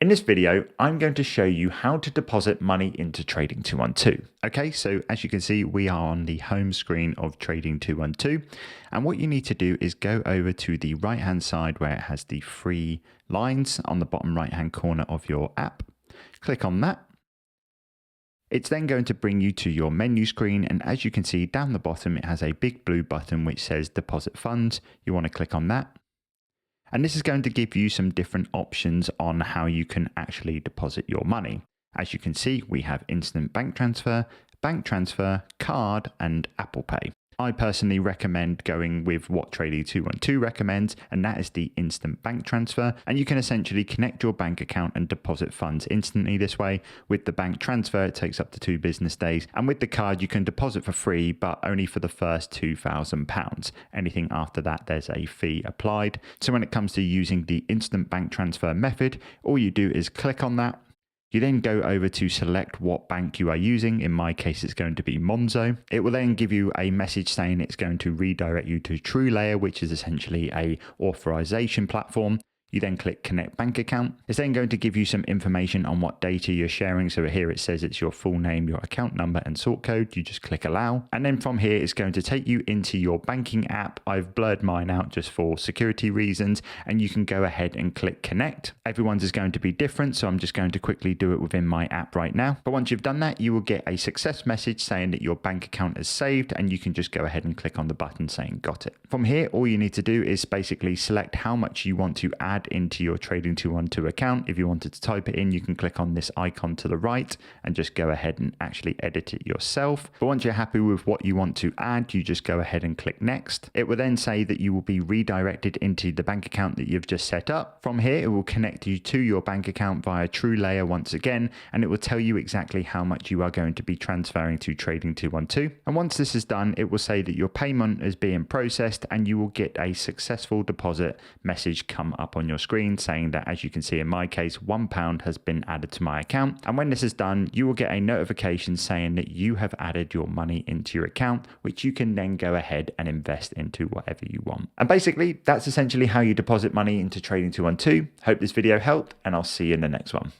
In this video, I'm going to show you how to deposit money into Trading 212. Okay, so as you can see, we are on the home screen of Trading 212. And what you need to do is go over to the right-hand side where it has the three lines on the bottom right-hand corner of your app. Click on that. It's then going to bring you to your menu screen, and as you can see down the bottom, it has a big blue button which says Deposit Funds. You want to click on that. And this is going to give you some different options on how you can actually deposit your money. As you can see, we have instant bank transfer, card, and Apple Pay. I personally recommend going with what Trading 212 recommends, and that is the instant bank transfer. And you can essentially connect your bank account and deposit funds instantly this way. With the bank transfer, it takes up to 2 business days. And with the card, you can deposit for free, but only for the first £2,000. Anything after that, there's a fee applied. So when it comes to using the instant bank transfer method, all you do is click on that. You then go over to select what bank you are using. In my case, it's going to be Monzo. It will then give you a message saying it's going to redirect you to TrueLayer, which is essentially a authorization platform. You then click Connect Bank Account. It's then going to give you some information on what data you're sharing. So here it says it's your full name, your account number, and sort code. You just click Allow. And then from here, it's going to take you into your banking app. I've blurred mine out just for security reasons. And you can go ahead and click Connect. Everyone's is going to be different, so I'm just going to quickly do it within my app right now. But once you've done that, you will get a success message saying that your bank account is saved, and you can just go ahead and click on the button saying got it. From here, all you need to do is basically select how much you want to add into your Trading 212 account. If you wanted to type it in, you can click on this icon to the right and just go ahead and actually edit it yourself. But once you're happy with what you want to add, you just go ahead and click next. It will then say that you will be redirected into the bank account that you've just set up. From here, it will connect you to your bank account via TrueLayer once again, and it will tell you exactly how much you are going to be transferring to Trading 212. And once this is done, it will say that your payment is being processed, and you will get a successful deposit message come up on your screen saying that, as you can see in my case, £1 has been added to my account. And when this is done, you will get a notification saying that you have added your money into your account, which you can then go ahead and invest into whatever you want. And basically, that's essentially how you deposit money into Trading 212. Hope this video helped, and I'll see you in the next one.